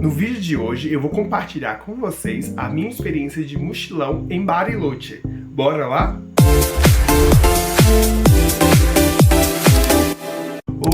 No vídeo de hoje eu vou compartilhar com vocês a minha experiência de mochilão em Bariloche. Bora lá?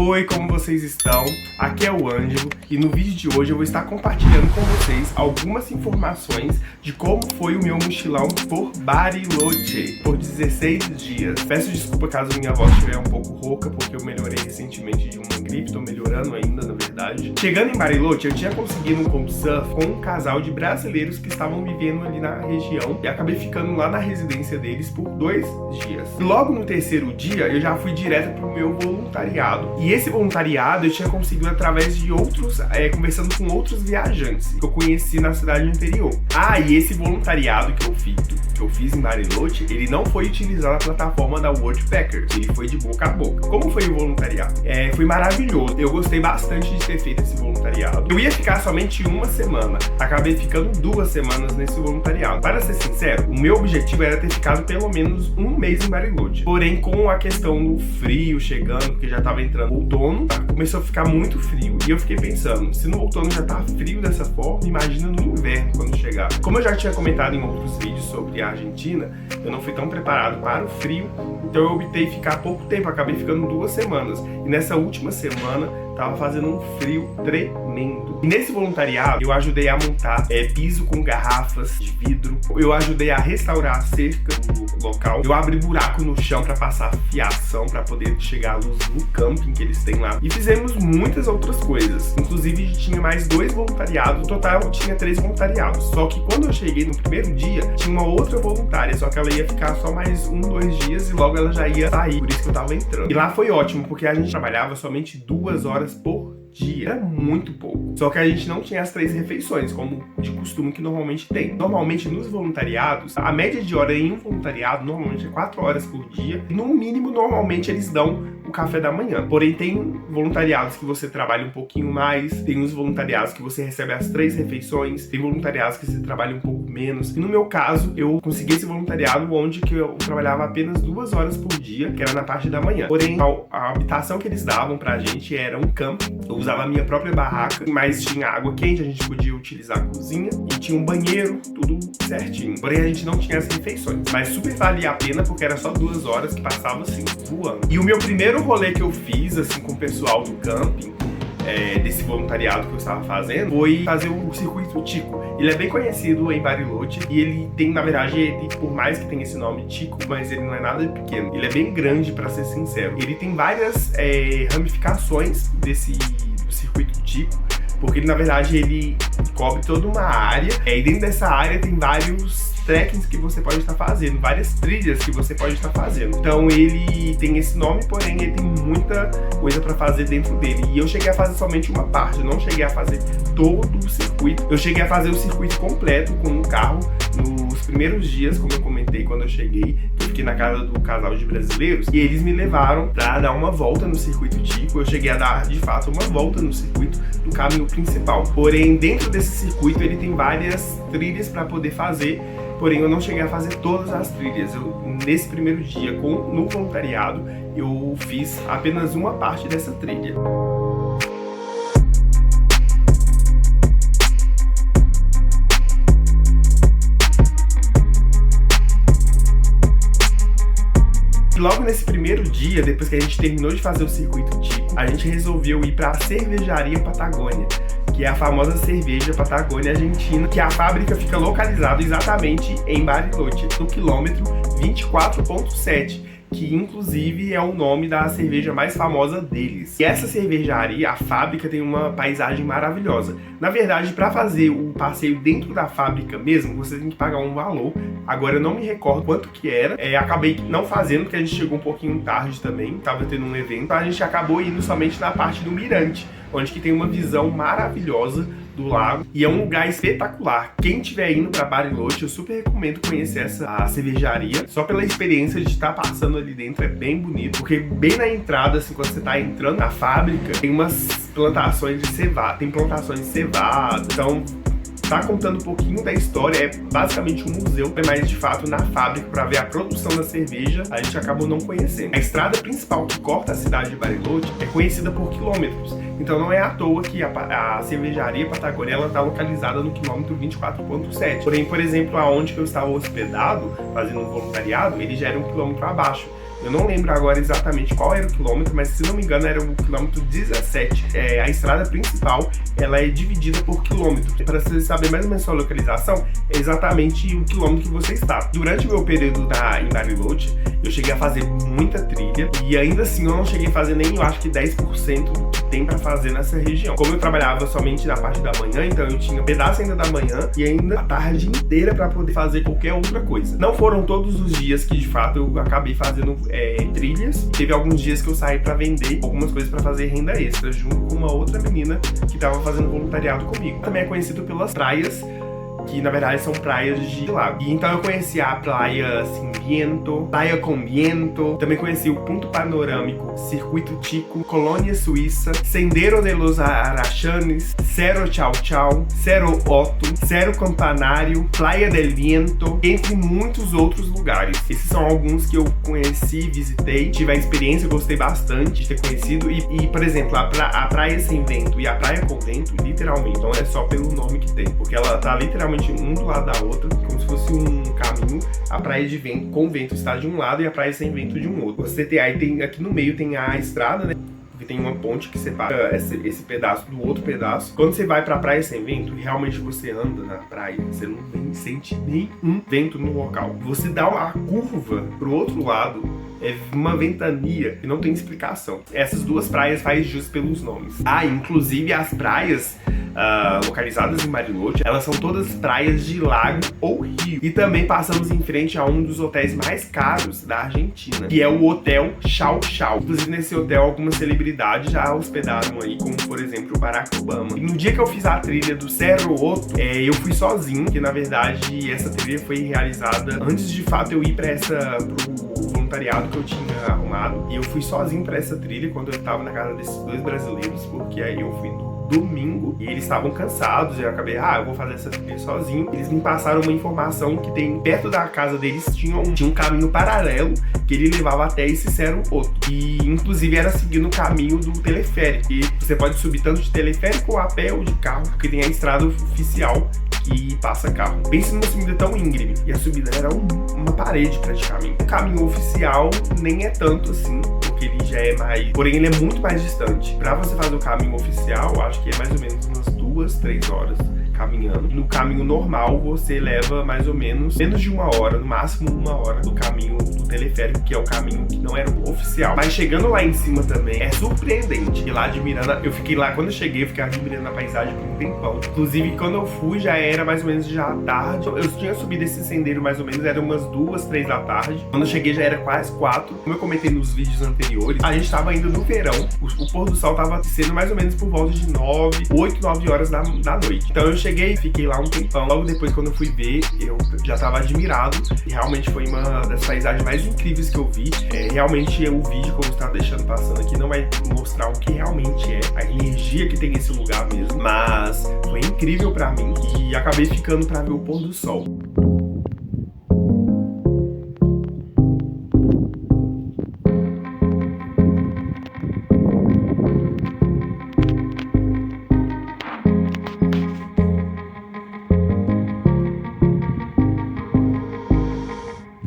Oi, como vocês estão? Aqui é o Ângelo e no vídeo de hoje eu vou estar compartilhando com vocês algumas informações de como foi o meu mochilão por Bariloche por 16 dias. Peço desculpa caso minha voz estiver um pouco rouca, porque eu melhorei recentemente de uma gripe, tô melhorando ainda, na verdade. Chegando em Bariloche, eu tinha conseguido um couchsurf com um casal de brasileiros que estavam vivendo ali na região e acabei ficando lá na residência deles por 2 dias. E logo no terceiro dia, eu já fui direto pro meu voluntariado. E esse voluntariado eu tinha conseguido através de outros, conversando com outros viajantes que eu conheci na cidade anterior. E esse voluntariado que eu fiz em Bariloche, ele não foi utilizando a plataforma da Worldpackers, ele foi de boca a boca. Como foi o voluntariado? Foi maravilhoso, eu gostei bastante de ter feito esse voluntariado. Eu ia ficar somente uma semana, acabei ficando 2 semanas nesse voluntariado. Para ser sincero, o meu objetivo era ter ficado pelo menos 1 mês em Bariloche. Porém, com a questão do frio chegando, porque já estava entrando outono, começou a ficar muito frio. E eu fiquei pensando, se no outono já tá frio dessa forma, imagina no inverno quando chegar. Como eu já tinha comentado em outros vídeos sobre a Argentina, eu não fui tão preparado para o frio, então eu optei ficar pouco tempo, acabei ficando 2 semanas. E nessa última semana, tava fazendo um frio tremendo. E nesse voluntariado, eu ajudei a montar piso com garrafas de vidro. Eu ajudei a restaurar a cerca do local. Eu abri buraco no chão para passar fiação, para poder chegar a luz no camping que eles têm lá. E fizemos muitas outras coisas. Inclusive, tinha mais 2 voluntariados. No total, tinha 3 voluntariados. Só que quando eu cheguei no primeiro dia, tinha uma outra voluntária. Só que ela ia ficar só mais 1, 2 dias e logo ela já ia sair. Por isso que eu tava entrando. E lá foi ótimo, porque a gente trabalhava somente 2 horas por dia. Era muito pouco. Só que a gente não tinha as 3 refeições, como de costume que normalmente tem. Normalmente nos voluntariados, a média de hora em um voluntariado normalmente é 4 horas por dia. E no mínimo, normalmente eles dão o café da manhã. Porém, tem voluntariados que você trabalha um pouquinho mais, tem uns voluntariados que você recebe as 3 refeições, tem voluntariados que você trabalha um pouco menos. E no meu caso, eu consegui esse voluntariado onde que eu trabalhava apenas 2 horas por dia, que era na parte da manhã. Porém, a habitação que eles davam pra gente era um camping. Eu usava a minha própria barraca, mas tinha água quente, a gente podia utilizar a cozinha e tinha um banheiro, tudo certinho. Porém, a gente não tinha as refeições, mas super valia a pena porque era só 2 horas que passava assim, voando. E o meu primeiro rolê que eu fiz, assim, com o pessoal do camping, desse voluntariado que eu estava fazendo, foi fazer o circuito Tico. Ele é bem conhecido em Bariloche e ele tem, na verdade, por mais que tenha esse nome Tico, mas ele não é nada pequeno. Ele é bem grande, para ser sincero. Ele tem várias ramificações do circuito Tico, porque ele, na verdade, ele cobre toda uma área, e dentro dessa área tem vários trekkings que você pode estar fazendo, várias trilhas que você pode estar fazendo. Então ele tem esse nome, porém ele tem muita coisa para fazer dentro dele. E eu cheguei a fazer somente uma parte, eu não cheguei a fazer todo o circuito. Eu cheguei a fazer o circuito completo com o carro nos primeiros dias, como eu comentei quando eu cheguei. Eu fiquei na casa do casal de brasileiros e eles me levaram para dar uma volta no circuito Tico. Eu cheguei a dar, de fato, uma volta no circuito do caminho principal. Porém, dentro desse circuito ele tem várias trilhas para poder fazer. Porém, eu não cheguei a fazer todas as trilhas. Nesse primeiro dia, no voluntariado, eu fiz apenas uma parte dessa trilha. Logo nesse primeiro dia, depois que a gente terminou de fazer o circuito Tico, a gente resolveu ir para a cervejaria Patagônia, que é a famosa cerveja Patagônia Argentina, que a fábrica fica localizada exatamente em Bariloche, no quilômetro 24.7, que inclusive é o nome da cerveja mais famosa deles. E essa cervejaria, a fábrica, tem uma paisagem maravilhosa. Na verdade, para fazer o passeio dentro da fábrica mesmo, você tem que pagar um valor. Agora eu não me recordo quanto que era. Acabei não fazendo, porque a gente chegou um pouquinho tarde também, tava tendo um evento. A gente acabou indo somente na parte do mirante, onde que tem uma visão maravilhosa do lago e é um lugar espetacular. Quem estiver indo para Bariloche, eu super recomendo conhecer essa cervejaria, só pela experiência de estar passando ali dentro. É bem bonito, porque bem na entrada, assim, quando você tá entrando na fábrica, tem umas plantações de cevada, então Tá contando um pouquinho da história, é basicamente um museu, mas de fato na fábrica para ver a produção da cerveja a gente acabou não conhecendo. A estrada principal que corta a cidade de Bariloche é conhecida por quilômetros, então não é à toa que a cervejaria Patagônia está localizada no quilômetro 24,7. Porém, por exemplo, aonde que eu estava hospedado fazendo um voluntariado, ele já era um quilômetro abaixo. Eu não lembro agora exatamente qual era o quilômetro, mas se não me engano era o quilômetro 17. A estrada principal, ela é dividida por quilômetros. Para você saber mais ou menos a sua localização, é exatamente o quilômetro que você está. Durante o meu período em Bariloche, eu cheguei a fazer muita trilha e ainda assim eu não cheguei a fazer nem, eu acho que 10% do que tem para fazer nessa região. Como eu trabalhava somente na parte da manhã, então eu tinha um pedaço ainda da manhã e ainda a tarde inteira para poder fazer qualquer outra coisa. Não foram todos os dias que de fato eu acabei fazendo trilhas. Teve alguns dias que eu saí para vender algumas coisas para fazer renda extra, junto com uma outra menina que estava fazendo voluntariado comigo. Também é conhecido pelas praias, que na verdade são praias de lago. E então eu conheci a Praia Sin Viento, Praia com Viento, também conheci o Ponto Panorâmico, Circuito Tico, Colônia Suíça, Sendero de los Arachanes, Cerro Chau Chau, Cerro Otto, Cerro Campanário, Praia del Viento, entre muitos outros lugares. Esses são alguns que eu conheci, visitei, tive a experiência, gostei bastante de ter conhecido. E por exemplo, a Praia Sem Vento e a Praia com Vento, literalmente, não é só pelo nome que tem, porque ela tá literalmente um do lado da outra, como se fosse um caminho. A praia de vento com vento está de um lado e a praia sem vento de um outro. Você tem aí, aqui no meio tem a estrada, né? Porque tem uma ponte que separa esse pedaço do outro pedaço. Quando você vai pra praia sem vento, realmente você anda na praia, você não sente nenhum vento no local. Você dá uma curva pro outro lado, é uma ventania que não tem explicação. Essas duas praias faz jus pelos nomes. Inclusive as praias localizadas em Bariloche, elas são todas praias de lago ou rio. E também passamos em frente a um dos hotéis mais caros da Argentina, que é o Hotel Chau Chau. Inclusive nesse hotel algumas celebridades já hospedaram aí, como por exemplo o Barack Obama. E no dia que eu fiz a trilha do Cerro Otto, eu fui sozinho, que na verdade essa trilha foi realizada antes de fato eu ir pro voluntariado que eu tinha arrumado. E eu fui sozinho pra essa trilha quando eu tava na casa desses dois brasileiros, porque aí eu fui no domingo e eles estavam cansados e eu acabei, eu vou fazer essa trilha sozinho. Eles me passaram uma informação que tem perto da casa deles tinha um caminho paralelo que ele levava até esse Cerro Otto, e inclusive era seguindo o caminho do teleférico, e você pode subir tanto de teleférico ou a pé ou de carro, porque tem a estrada oficial que passa carro. Pensa numa subida tão íngreme, e a subida era uma parede praticamente. O caminho oficial nem é tanto assim, porque ele já é mais... Porém, ele é muito mais distante. Pra você fazer o caminho oficial, acho que é mais ou menos umas 2-3 horas caminhando. No caminho normal, você leva mais ou menos de 1 hora, no máximo 1 hora do caminho do teleférico, que é o caminho que não era o oficial. Mas chegando lá em cima também é surpreendente. E lá admirando, eu fiquei lá, quando eu cheguei, eu fiquei admirando a paisagem por um tempão. Inclusive, quando eu fui, já era mais ou menos já à tarde. Eu tinha subido esse sendeiro mais ou menos, era umas 2-3 da tarde. Quando eu cheguei, já era quase 4. Como eu comentei nos vídeos anteriores, a gente tava ainda no verão. O pôr do sol tava sendo mais ou menos por volta de 8-9 horas da noite. Então eu cheguei, fiquei lá um tempão. Logo depois, quando eu fui ver, eu já tava admirado. E realmente foi uma das paisagens mais incríveis que eu vi. Realmente o vídeo, como eu estava deixando passando aqui, não vai mostrar o que realmente é a energia que tem nesse lugar mesmo. Mas foi incrível pra mim e acabei ficando pra ver o pôr do sol.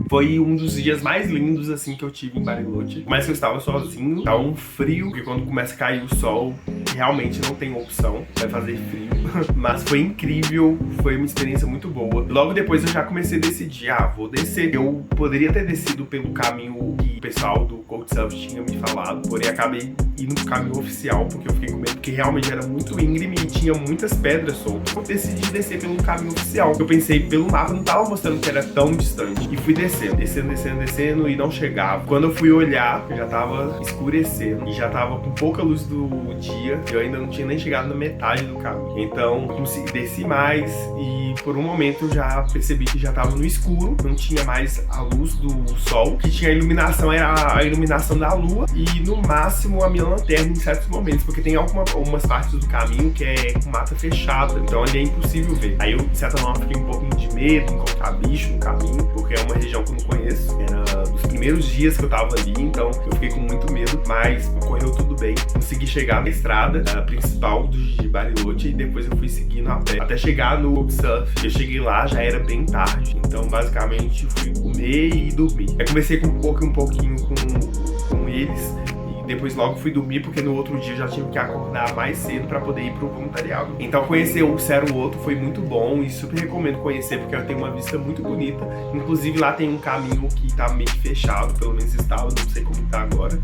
Foi um dos dias mais lindos, assim, que eu tive em Bariloche. Mas eu estava sozinho, tava um frio, porque quando começa a cair o sol, realmente não tem opção, vai fazer frio. Mas foi incrível, foi uma experiência muito boa. Logo depois eu já comecei a decidir, vou descer. Eu poderia ter descido pelo caminho que o pessoal do Couchsurf tinha me falado, porém acabei indo pro caminho oficial, porque eu fiquei com medo, porque realmente era muito íngreme e tinha muitas pedras soltas. Eu decidi descer pelo caminho oficial. Eu pensei, pelo mapa não tava mostrando que era tão distante. E fui descendo e não chegava. Quando eu fui olhar, já tava escurecendo e já tava com pouca luz do dia. Eu ainda não tinha nem chegado na metade do caminho. Então, desci mais e por um momento eu já percebi que já tava no escuro, não tinha mais a luz do sol, que tinha a iluminação iluminação era a iluminação da lua e no máximo a minha lanterna em certos momentos, porque tem algumas partes do caminho que é com mata fechada, então ali é impossível ver. Aí eu, de certa forma, fiquei um pouquinho de medo, encontrar bicho no caminho, porque é uma região que eu não conheço. Era dos primeiros dias que eu tava ali, então eu fiquei com muito medo, mas correu tudo bem. Consegui chegar na estrada principal de Bariloche e depois eu fui seguindo a pé até chegar no surf. Eu cheguei lá, já era bem tarde, então basicamente fui comer e dormir. Aí conversei um pouquinho com eles. Depois logo fui dormir, porque no outro dia eu já tive que acordar mais cedo pra poder ir pro voluntariado. Então conhecer o Cerro Alto foi muito bom e super recomendo conhecer, porque tem uma vista muito bonita. Inclusive lá tem um caminho que tá meio que fechado, pelo menos estava, não sei como tá agora.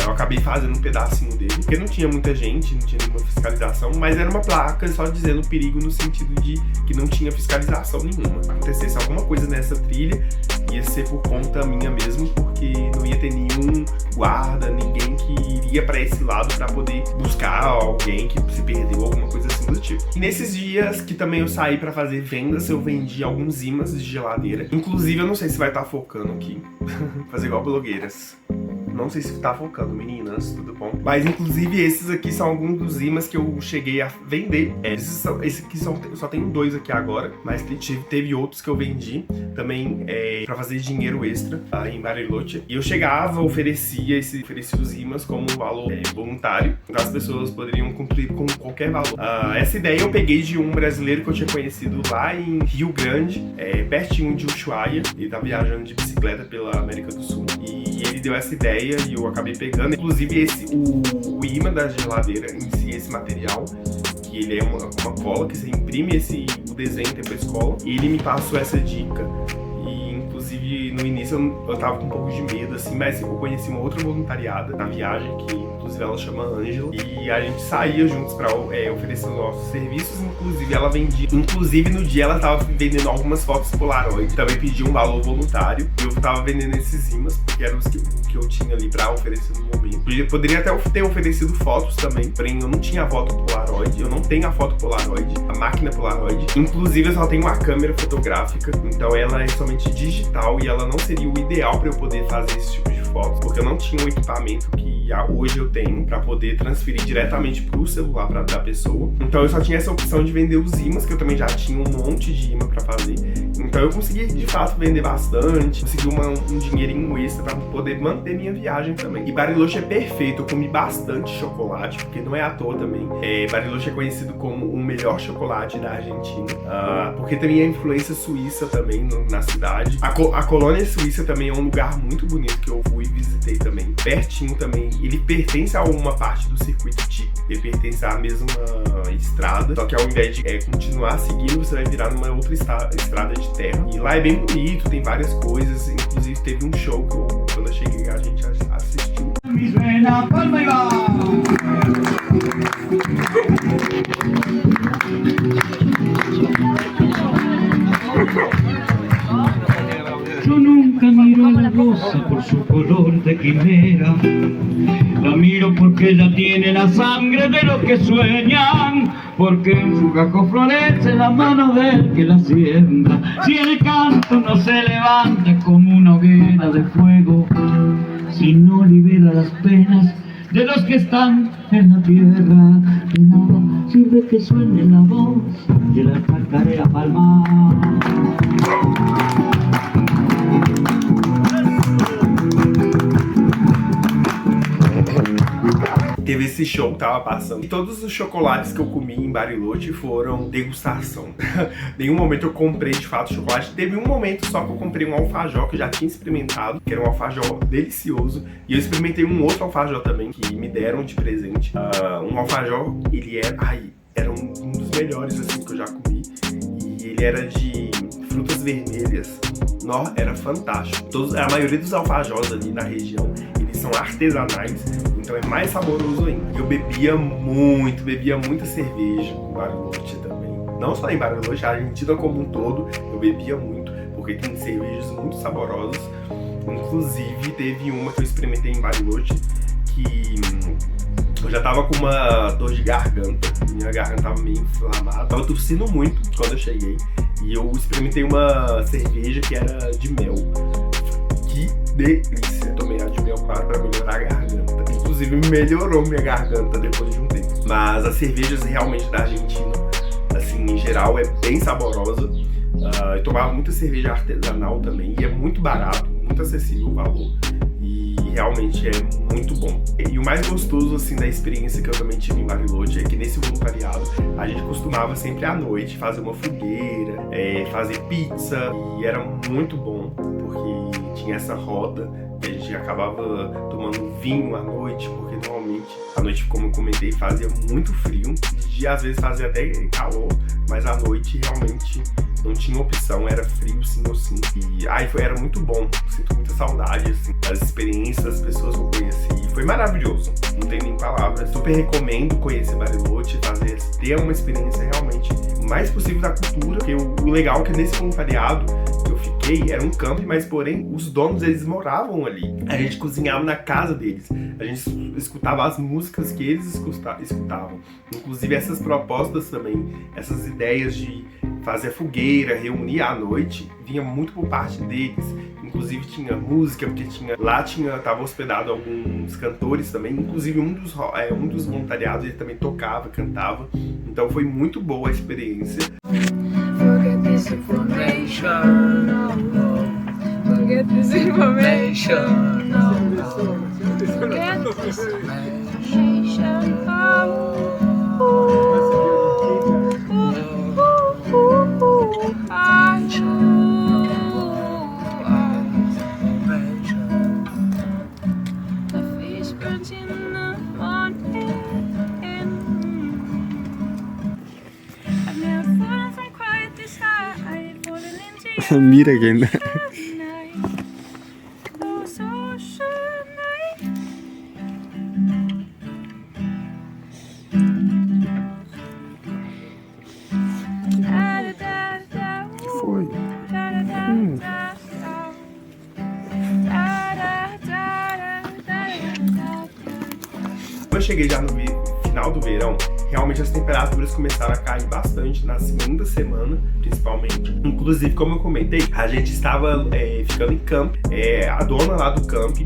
Eu acabei fazendo um pedacinho dele, porque não tinha muita gente, não tinha nenhuma fiscalização, mas era uma placa só dizendo perigo no sentido de que não tinha fiscalização nenhuma. Se acontecesse alguma coisa nessa trilha, ia ser por conta minha mesmo, porque não ia ter nenhum guarda, ninguém que iria pra esse lado pra poder buscar alguém que se perdeu, alguma coisa assim do tipo. E nesses dias que também eu saí pra fazer vendas, eu vendi alguns ímãs de geladeira. Inclusive, eu não sei se vai estar focando aqui. Fazer igual blogueiras. Não sei se tá focando, meninas, tudo bom? Mas inclusive esses aqui são alguns dos ímãs que eu cheguei a vender. Esses aqui eu só tenho 2 aqui agora, mas teve outros que eu vendi também pra fazer dinheiro extra em Bariloche. E eu chegava, oferecia os ímãs como um valor voluntário, então as pessoas poderiam cumprir com qualquer valor. Essa ideia eu peguei de um brasileiro que eu tinha conhecido lá em Rio Grande, pertinho de Ushuaia. Ele tá viajando de bicicleta pela América do Sul e ele deu essa ideia e eu acabei pegando. Inclusive o imã da geladeira em si, esse material, que ele é uma cola que você imprime o desenho e depois cola. E ele me passou essa dica. E inclusive no início eu tava com um pouco de medo, assim, mas eu conheci uma outra voluntariada na viagem, que inclusive ela chama Ângela, e a gente saía juntos pra oferecer os nossos serviços. Inclusive ela vendia, inclusive no dia ela tava vendendo algumas fotos Polaroid, também pediu um valor voluntário, e eu tava vendendo esses ímãs, porque eram os que eu tinha ali pra oferecer no momento. Eu poderia até ter oferecido fotos também, porém eu não tinha a foto Polaroid, eu não tenho a foto Polaroid, a máquina Polaroid, inclusive eu só tenho uma câmera fotográfica, então ela é somente digital e ela não seria o ideal pra eu poder fazer esse tipo de fotos, porque eu não tinha o equipamento que hoje eu tenho pra poder transferir diretamente pro celular da pessoa. Então eu só tinha essa opção de vender os ímãs, que eu também já tinha um monte de imã pra fazer. Então eu consegui de fato vender bastante, consegui um dinheirinho extra pra poder manter minha viagem também. E Bariloche é perfeito, eu comi bastante chocolate, porque não é à toa também. Bariloche é conhecido como o melhor chocolate da Argentina, porque também a influência suíça também na cidade. A colônia suíça também é um lugar muito bonito que eu fui e visitei também, pertinho também. Ele pertence a uma parte do circuito Tico, ele pertence à mesma estrada, só que ao invés de continuar seguindo, você vai virar numa outra estrada de terra. E lá é bem bonito, tem várias coisas, inclusive teve um show que quando eu cheguei a gente assistiu. Yo nunca miro a la rosa por su color de quimera, la miro porque ella tiene la sangre de los que sueñan, porque en su gajo florece la mano del que la siembra. Si el canto no se levanta como una hoguera de fuego, si no libera las penas de los que están en la tierra, de nada sirve que suene la voz de la chacarera palmar. Teve esse show que tava passando e todos os chocolates que eu comi em Bariloche foram degustação. Nenhum momento eu comprei de fato chocolate. Teve um momento só que eu comprei um alfajor que eu já tinha experimentado, que era um alfajor delicioso, e eu experimentei um outro alfajor também que me deram de presente. Um alfajor, ele era um dos melhores assim que eu já comi, e ele era de frutas vermelhas. Era fantástico. A maioria dos alfajores ali na região, eles são artesanais, então é mais saboroso ainda. Eu bebia muita cerveja em Bariloche também. Não só em Bariloche, a Argentina como um todo, eu bebia muito, porque tem cervejas muito saborosas. Inclusive, teve uma que eu experimentei em Bariloche, que eu já tava com uma dor de garganta, minha garganta tava meio inflamada, tava tossindo muito quando eu cheguei, e eu experimentei uma cerveja que era de mel. Que delícia! Tomei a de tomaram pra melhorar a garganta. Inclusive melhorou minha garganta depois de um tempo. Mas as cervejas realmente da Argentina, assim, em geral, é bem saborosa. Eu tomava muita cerveja artesanal também, e é muito barato, muito acessível o valor. E realmente é muito bom. E o mais gostoso, assim, da experiência que eu também tive em Bariloche é que nesse voluntariado a gente costumava sempre à noite fazer uma fogueira, fazer pizza, e era muito bom, porque tinha essa roda e a gente acabava tomando vinho à noite, porque normalmente à noite, como eu comentei, fazia muito frio. De dia às vezes fazia até calor, mas à noite realmente não tinha opção, era frio sim ou sim. E era muito bom, sinto muita saudade assim, das experiências, das pessoas que eu conheci. Foi maravilhoso, não tem nem palavras. Super recomendo conhecer Bariloche, ter uma experiência realmente o mais possível da cultura, porque o legal é que nesse voluntariado que eu fiquei era um camp, mas porém os donos, eles moravam ali. A gente cozinhava na casa deles, a gente escutava as músicas que eles escutavam. Inclusive essas propostas também, essas ideias de fazer a fogueira, reunir à noite, vinha muito por parte deles. Inclusive tinha música, porque tava hospedado alguns cantores também. Inclusive um dos voluntariados, ele também tocava, cantava. Então foi muito boa a experiência. Forget this information, forget this information, forget this information. Mira again. Foi. Quando eu cheguei já no final do verão, realmente as temperaturas começaram a cair bastante na segunda semana, principalmente. Inclusive, como eu comentei, a gente estava ficando em camp. A dona lá do camp,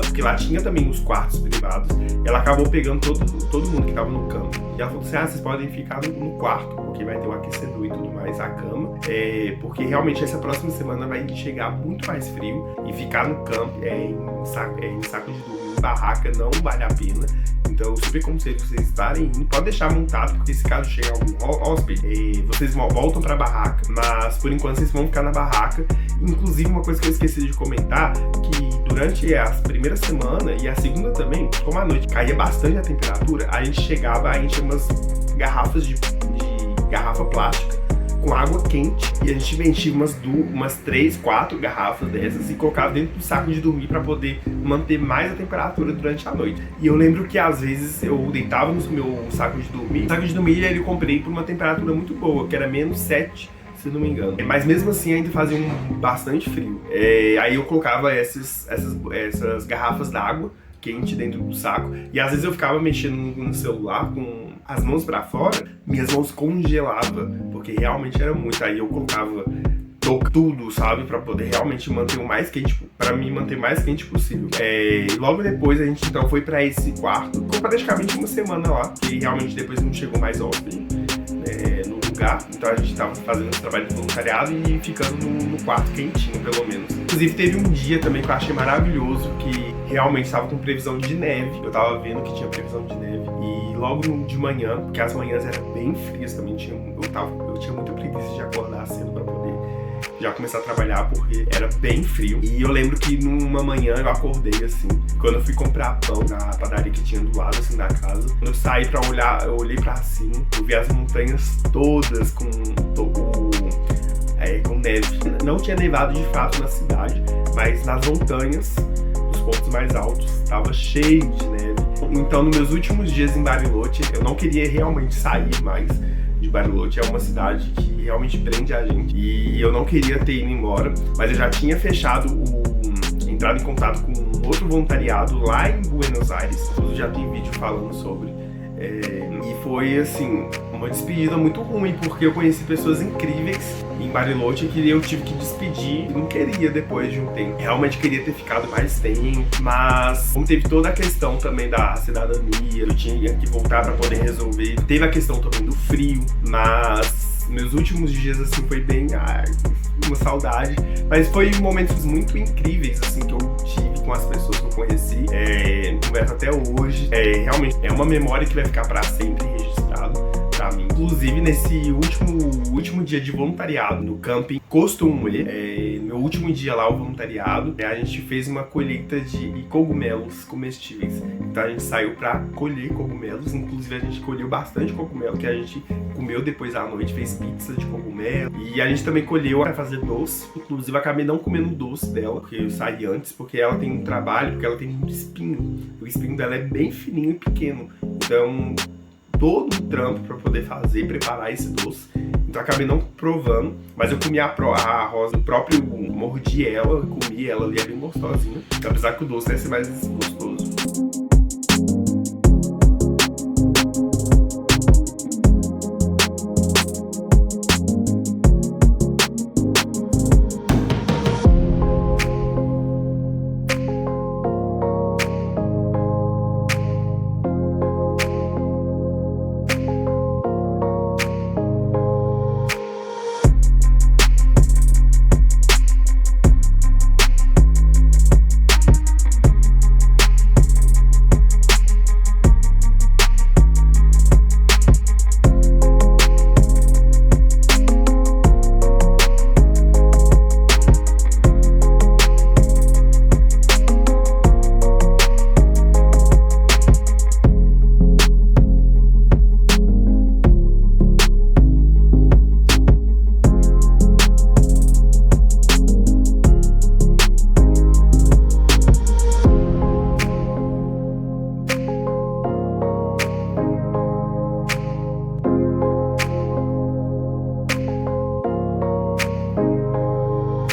porque lá tinha também os quartos privados, ela acabou pegando todo mundo que estava no camp. E ela falou assim, vocês podem ficar no quarto, porque vai ter o aquecedor e tudo mais, a cama. Porque realmente essa próxima semana vai chegar muito mais frio, e ficar no camp em saco de dormir, em barraca, não vale a pena. Então eu super aconselho vocês estarem indo. Pode deixar montado, porque se caso chegar algum hóspede, vocês voltam pra barraca. Mas por enquanto vocês vão ficar na barraca. Inclusive uma coisa que eu esqueci de comentar, que durante as primeiras semanas e a segunda também, como à noite caía bastante a temperatura, a gente chegava a encher umas garrafas de garrafa plástica com água quente, e a gente enchia umas 3, 4 garrafas dessas e colocava dentro do saco de dormir para poder manter mais a temperatura durante a noite. E eu lembro que às vezes eu deitava no meu saco de dormir. O saco de dormir eu comprei por uma temperatura muito boa, que era -7, se não me engano. Mas mesmo assim ainda fazia bastante frio. Aí eu colocava essas garrafas d'água quente dentro do saco, e às vezes eu ficava mexendo no celular com as mãos pra fora, minhas mãos congelavam, porque realmente era muito. Aí eu colocava tudo, sabe, pra poder realmente manter o mais quente, pra me manter mais quente possível. Logo depois a gente então foi pra esse quarto, ficou praticamente uma semana lá, e realmente depois não chegou mais hóspede no lugar, então a gente tava fazendo esse trabalho de voluntariado e ficando no quarto quentinho, pelo menos. Inclusive teve um dia também que eu achei maravilhoso, que realmente estava com previsão de neve. Eu tava vendo que tinha previsão de neve, e logo de manhã, porque as manhãs eram bem frias também, eu tinha muita preguiça de acordar cedo pra poder já começar a trabalhar, porque era bem frio. E eu lembro que numa manhã eu acordei assim, quando eu fui comprar pão na padaria que tinha do lado assim da casa, quando eu saí pra olhar, eu olhei pra cima, eu vi as montanhas todas com neve. Não tinha nevado de fato na cidade, mas nas montanhas, os pontos mais altos, estava cheio de neve. Então, nos meus últimos dias em Bariloche, eu não queria realmente sair mais de Bariloche. É uma cidade que realmente prende a gente, e eu não queria ter ido embora, mas eu já tinha entrado em contato com outro voluntariado lá em Buenos Aires. Eu já tenho vídeo falando sobre. E foi assim, uma despedida muito ruim, porque eu conheci pessoas incríveis em Bariloche que eu tive que despedir e não queria depois de um tempo. Realmente queria ter ficado mais tempo, mas como teve toda a questão também da cidadania, eu tinha que voltar para poder resolver. Teve a questão também do frio, mas meus últimos dias assim foi bem uma saudade, mas foi momentos muito incríveis assim que eu tive com as pessoas que eu conheci, converso até hoje, realmente é uma memória que vai ficar para sempre registrado pra mim. Inclusive nesse último dia de voluntariado no camping Costumue, meu último dia lá, o voluntariado, a gente fez uma colheita de cogumelos comestíveis. Então a gente saiu pra colher cogumelos, inclusive a gente colheu bastante cogumelo que a gente comeu depois à noite, fez pizza de cogumelo. E a gente também colheu pra fazer doce, inclusive eu acabei não comendo o doce dela, porque eu saí antes, porque ela tem um trabalho, porque ela tem muito espinho. O espinho dela é bem fininho e pequeno, então todo um trampo pra poder fazer, preparar esse doce. Então eu acabei não provando, mas eu comi a rosa, o próprio mordi ela, comi ela ali, é bem gostosinha. Apesar que o doce deve ser mais gostoso.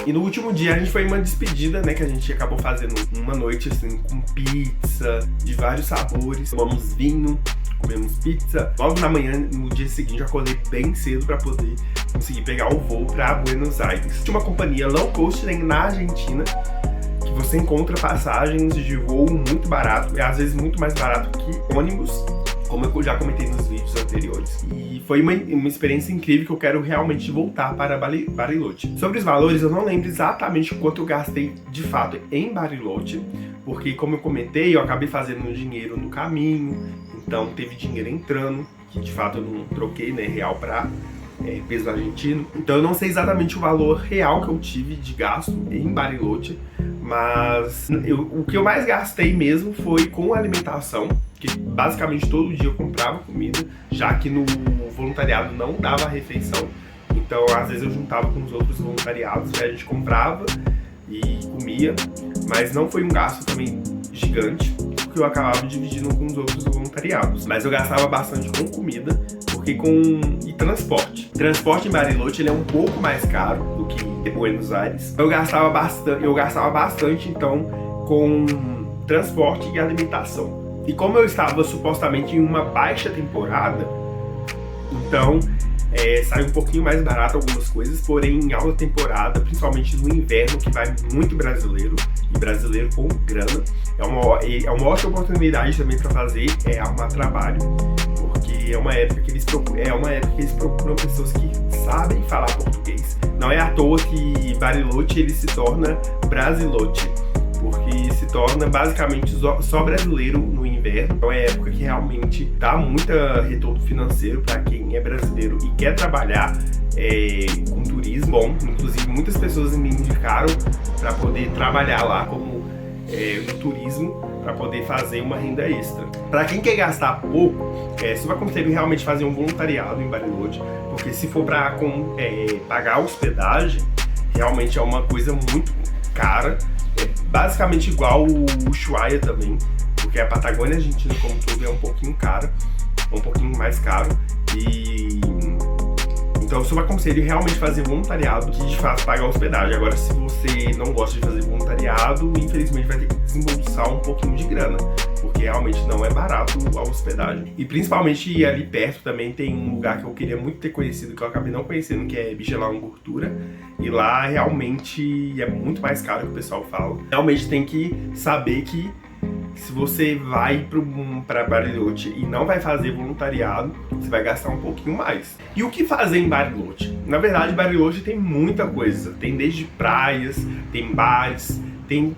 E no último dia a gente foi uma despedida, né, que a gente acabou fazendo uma noite assim com pizza de vários sabores, tomamos vinho, comemos pizza. Logo na manhã, no dia seguinte, eu acordei bem cedo para poder conseguir pegar o voo para Buenos Aires. Tinha uma companhia low cost na Argentina que você encontra passagens de voo muito barato, e às vezes muito mais barato que ônibus, como eu já comentei nos vídeos anteriores. E foi uma experiência incrível que eu quero realmente voltar para Bariloche. Sobre os valores, eu não lembro exatamente quanto eu gastei de fato em Bariloche, porque como eu comentei, eu acabei fazendo dinheiro no caminho, então teve dinheiro entrando, que de fato eu não troquei, né, real para peso argentino. Então eu não sei exatamente o valor real que eu tive de gasto em Bariloche, mas o que eu mais gastei mesmo foi com alimentação, que basicamente todo dia eu comprava comida, já que no voluntariado não dava refeição. Então às vezes eu juntava com os outros voluntariados e a gente comprava e comia, mas não foi um gasto também gigante, porque eu acabava dividindo com os outros voluntariados. Mas eu gastava bastante com comida, e transporte. Transporte em Bariloche ele é um pouco mais caro do que em Buenos Aires. Eu gastava bastante então com transporte e alimentação. E como eu estava supostamente em uma baixa temporada, então sai um pouquinho mais barato algumas coisas, porém em alta temporada, principalmente no inverno, que vai muito brasileiro, e brasileiro com grana, é uma ótima oportunidade também para fazer arrumar trabalho, porque é uma época que eles procuram pessoas que sabem falar português. Não é à toa que Bariloche ele se torna Brasiloche, porque se torna basicamente só brasileiro no inverno. Então é época que realmente dá muito retorno financeiro para quem é brasileiro e quer trabalhar com turismo. Bom, inclusive muitas pessoas me indicaram para poder trabalhar lá como no turismo, para poder fazer uma renda extra. Para quem quer gastar pouco, super aconselho realmente fazer um voluntariado em Bariloche, porque se for para pagar a hospedagem, realmente é uma coisa muito cara. É basicamente igual o Ushuaia também, porque a Patagônia Argentina como todo é um pouquinho cara, um pouquinho mais caro, e Então eu super aconselho realmente fazer voluntariado, que de fato paga a hospedagem. Agora, se você não gosta de fazer voluntariado, infelizmente vai ter que desembolsar um pouquinho de grana, porque realmente não é barato a hospedagem. E principalmente ali perto também tem um lugar que eu queria muito ter conhecido, que eu acabei não conhecendo, que é Bijelangurtura. E lá realmente é muito mais caro que o pessoal fala. Realmente tem que saber que se você vai para Bariloche e não vai fazer voluntariado, você vai gastar um pouquinho mais. E o que fazer em Bariloche? Na verdade, Bariloche tem muita coisa. Tem desde praias, tem bares, tem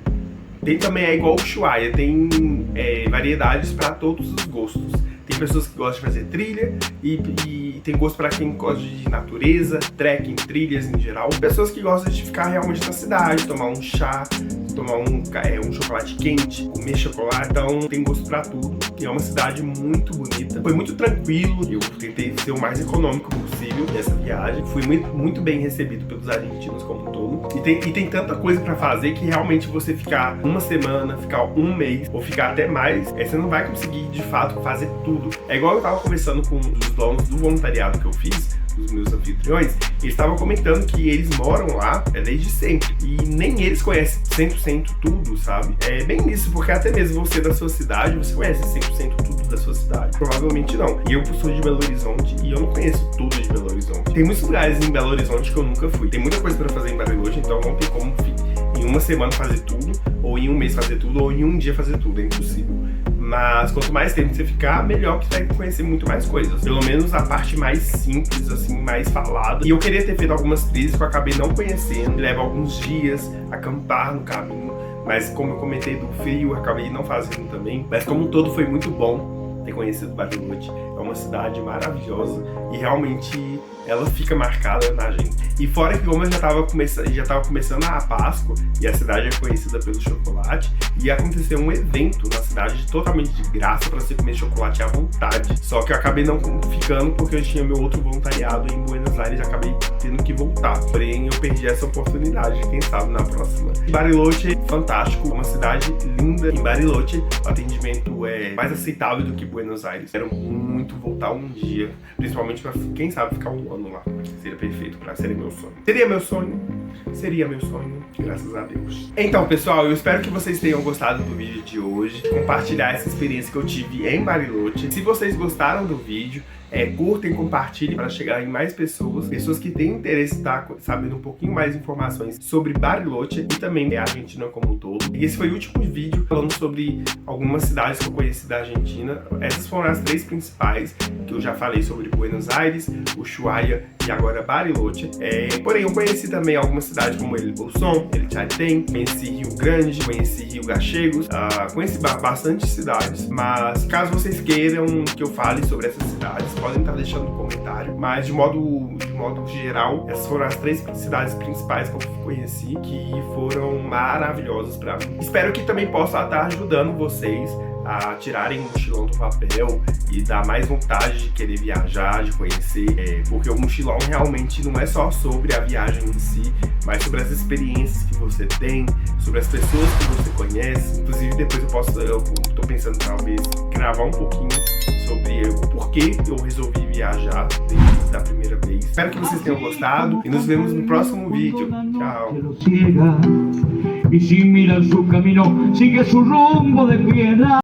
também, é igual o Ushuaia, tem variedades para todos os gostos. Tem pessoas que gostam de fazer trilha e tem gosto para quem gosta de natureza, trekking, trilhas em geral. Pessoas que gostam de ficar realmente na cidade, tomar um chá, tomar um chocolate quente, comer chocolate. Então tem gosto pra tudo. E é uma cidade muito bonita. Foi muito tranquilo. Eu tentei ser o mais econômico possível nessa viagem. Fui muito bem recebido pelos argentinos como um todo. E tem tanta coisa pra fazer que realmente você ficar uma semana, ficar um mês ou ficar até mais, você não vai conseguir de fato fazer tudo. É igual eu tava conversando com os donos do voluntariado que eu fiz, os meus anfitriões, eles estavam comentando que eles moram lá desde sempre. E nem eles conhecem 100% tudo, sabe? É bem isso, porque até mesmo você da sua cidade, você conhece 100% tudo da sua cidade? Provavelmente não. E eu sou de Belo Horizonte e eu não conheço tudo de Belo Horizonte. Tem muitos lugares em Belo Horizonte que eu nunca fui. Tem muita coisa pra fazer em Bariloche, então não tem como em uma semana fazer tudo, ou em um mês fazer tudo, ou em um dia fazer tudo. É impossível. Mas quanto mais tempo você ficar, melhor que você vai conhecer muito mais coisas. Pelo menos a parte mais simples, assim, mais falada. E eu queria ter feito algumas trilhas que eu acabei não conhecendo. Leva alguns dias acampar no caminho. Mas como eu comentei do frio, eu acabei não fazendo também. Mas como um todo foi muito bom ter conhecido Bariloche. É uma cidade maravilhosa e realmente ela fica marcada na gente. E fora que como eu já tava começando a Páscoa e a cidade é conhecida pelo chocolate, ia acontecer um evento na cidade totalmente de graça para você comer chocolate à vontade. Só que eu acabei não ficando porque eu tinha meu outro voluntariado em Buenos Aires e acabei tendo que voltar. Porém, eu perdi essa oportunidade, quem sabe na próxima. Bariloche, fantástico, uma cidade linda. Em Bariloche, o atendimento é mais aceitável do que Buenos Aires. Quero muito voltar um dia, principalmente para quem sabe ficar um ano lá. Seria perfeito seria meu sonho. Seria meu sonho? Seria meu sonho, graças a Deus. Então, pessoal, eu espero que vocês tenham gostado do vídeo de hoje, compartilhar essa experiência que eu tive em Bariloche. Se vocês gostaram do vídeo, curtem, compartilhem para chegar em mais pessoas que têm interesse em estar sabendo um pouquinho mais informações sobre Bariloche e também a Argentina como um todo. E esse foi o último vídeo falando sobre algumas cidades que eu conheci da Argentina. Essas foram as 3 principais, que eu já falei sobre Buenos Aires, Ushuaia e agora Bariloche. Porém, eu conheci também algumas cidades como El Bolsón, El Chaitén, conheci Rio Grande, conheci Rio Gallegos, conheci bastante cidades, mas caso vocês queiram que eu fale sobre essas cidades, podem estar deixando no comentário, mas de modo geral, essas foram as 3 cidades principais que eu conheci, que foram maravilhosas pra mim. Espero que também possa estar ajudando vocês a tirarem o mochilão do papel e dar mais vontade de querer viajar, de conhecer, porque o mochilão realmente não é só sobre a viagem em si, mas sobre as experiências que você tem, sobre as pessoas que você conhece. Inclusive depois eu tô pensando talvez gravar um pouquinho sobre o porquê eu resolvi viajar desde a primeira vez. Espero que vocês tenham gostado e nos vemos no próximo vídeo. Tchau! Y sin mirar su camino, sigue su rumbo de piedra.